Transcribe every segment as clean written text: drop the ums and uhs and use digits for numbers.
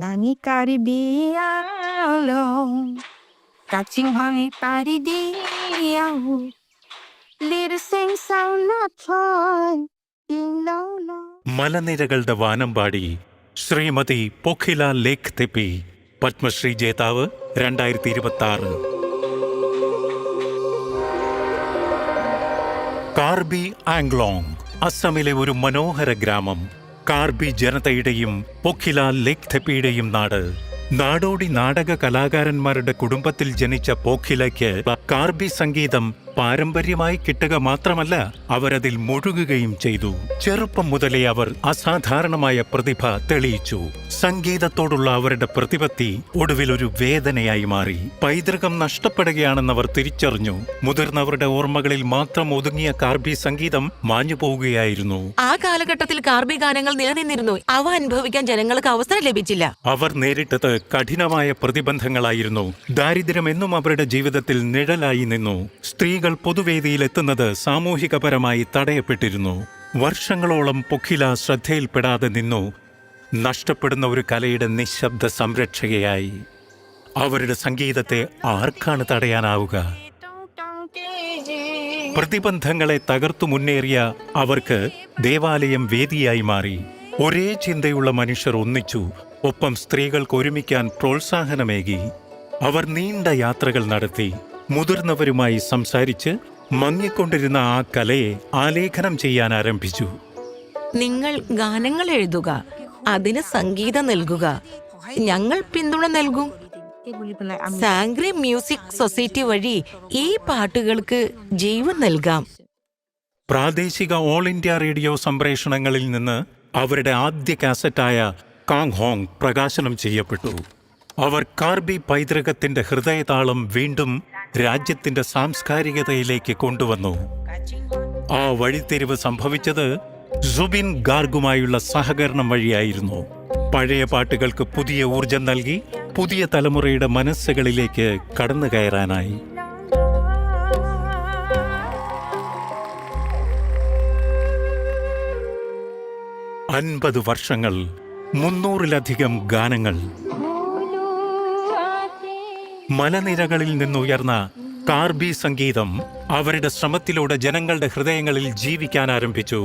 Nani Caribbeano, catching honey Paridio, little sing sound not toy, low. മലനിരകളുടെ വാനമ്പാടി ശ്രീമതി പൊഖില ലേഖ് തെപ്പി, പത്മശ്രീ ജേതാവ് 2026. കാർബി ആംഗ്ലോങ്, അസമിലെ ഒരു മനോഹര ഗ്രാമം. കാർബി ജനതയുടെയും പൊഖില ലേഖ് തെപ്പിയുടെയും നാട്. നാടോടി നാടക കലാകാരന്മാരുടെ കുടുംബത്തിൽ ജനിച്ച പോഖിലയ്ക്ക് കാർബി സംഗീതം പാരമ്പര്യമായി കിട്ടുക മാത്രമല്ല, അവരതിൽ മുഴുകുകയും ചെയ്തു. ചെറുപ്പം മുതലേ അവർ അസാധാരണമായ പ്രതിഭ തെളിയിച്ചു. സംഗീതത്തോടുള്ള അവരുടെ പ്രതിപത്തി ഒടുവിൽ ഒരു വേദനയായി മാറി. പൈതൃകം നഷ്ടപ്പെടുകയാണെന്നവർ തിരിച്ചറിഞ്ഞു. മുതിർന്നവരുടെ ഓർമ്മകളിൽ മാത്രം ഒതുങ്ങിയ കാർബി സംഗീതം മാഞ്ഞു പോവുകയായിരുന്നു. ആ കാലഘട്ടത്തിൽ കാർബി ഗാനങ്ങൾ നിലനിന്നിരുന്നു. അവ അനുഭവിക്കാൻ ജനങ്ങൾക്ക് അവസരം ലഭിച്ചില്ല. അവർ നേരിട്ടത് കഠിനമായ പ്രതിബന്ധങ്ങളായിരുന്നു. ദാരിദ്ര്യം എന്നും അവരുടെ ജീവിതത്തിൽ നിഴലായി നിന്നു. സ്ത്രീകൾ പൊതുവേദിയിലെത്തുന്നത് സാമൂഹികപരമായി തടയപ്പെട്ടിരുന്നു. വർഷങ്ങളോളം പൊഖില ശ്രദ്ധയിൽപ്പെടാതെ നിന്നു. നഷ്ടപ്പെടുന്ന ഒരു കലയുടെ നിശബ്ദ സംരക്ഷകയായി. അവരുടെ സംഗീതത്തെ ആർക്കാണ് തടയാനാവുക? പ്രതിബന്ധങ്ങളെ തകർത്തു മുന്നേറിയ അവർക്ക് ദേവാലയം വേദിയായി മാറി. ഒരേ ചിന്തയുള്ള മനുഷ്യർ ഒന്നിച്ചു. ഒപ്പം സ്ത്രീകൾക്ക് ഒരുമിക്കാൻ പ്രോത്സാഹനമേകി. അവർ നീണ്ട യാത്രകൾ നടത്തി. മുതിർന്നവരുമായി സംസാരിച്ച് മങ്ങിക്കൊണ്ടിരുന്ന ആ കലയെ ആലേഖനം ചെയ്യാൻ ആരംഭിച്ചു. നിങ്ങൾ ഗാനങ്ങൾ എഴുതുക, അതിന് സംഗീതം നൽകുക, ഞങ്ങൾ പിന്തുണ നൽകും. സാംഗ്രി മ്യൂസിക് സൊസൈറ്റി വഴി ഈ പാട്ടുകൾക്ക് ജീവൻ നൽകാം. പ്രാദേശിക ഓൾ ഇന്ത്യ റേഡിയോ സംപ്രേഷണങ്ങളിൽ നിന്ന് അവരുടെ ആദ്യ കാസറ്റായ കാങ് ഹോങ് പ്രകാശനം ചെയ്യപ്പെട്ടു. അവർ കാർബി പൈതൃകത്തിന്റെ ഹൃദയതാളം വീണ്ടും രാജ്യത്തിന്റെ സാംസ്കാരികതയിലേക്ക് കൊണ്ടുവന്നു. ആ വഴിത്തിരിവ് സംഭവിച്ചത് സുബിൻ ഗാർഗുമായുള്ള സഹകരണം വഴിയായിരുന്നു. പഴയ പാട്ടുകൾക്ക് പുതിയ ഊർജം നൽകി പുതിയ തലമുറയുടെ മനസ്സുകളിലേക്ക് കടന്നു കയറാനായി. അൻപത് വർഷങ്ങൾ, 300-ലധികം ഗാനങ്ങൾ. മലനിരകളിൽ നിന്നുയർന്ന കാർബി സംഗീതം അവരുടെ ശ്രമത്തിലൂടെ ജനങ്ങളുടെ ഹൃദയങ്ങളിൽ ജീവിക്കാൻ ആരംഭിച്ചു.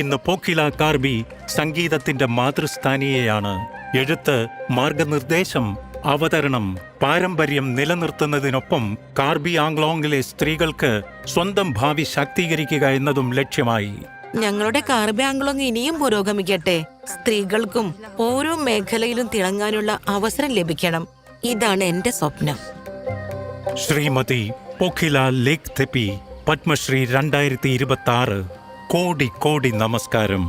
ഇന്ന് പൊഖില കാർബി സംഗീതത്തിന്റെ മാതൃസ്ഥാനീയയാണ്. എഴുത്ത്, മാർഗനിർദ്ദേശം, അവതരണം, പാരമ്പര്യം നിലനിർത്തുന്നതിനൊപ്പം കാർബി ആംഗ്ലോങ്ങിലെ സ്ത്രീകൾക്ക് സ്വന്തം ഭാവി ശാക്തീകരിക്കുക എന്നതും ലക്ഷ്യമായി. ഞങ്ങളുടെ കാർബി ആംഗ്ലോങ് ഇനിയും പുരോഗമിക്കട്ടെ. സ്ത്രീകൾക്കും ഓരോ മേഖലയിലും തിളങ്ങാനുള്ള അവസരം ലഭിക്കണം. ഇതാണ് എന്റെ സ്വപ്നം. ശ്രീമതി പൊഖില ലേഖ് തെപ്പി, പത്മശ്രീ 2026. കോടി കോടി നമസ്കാരം.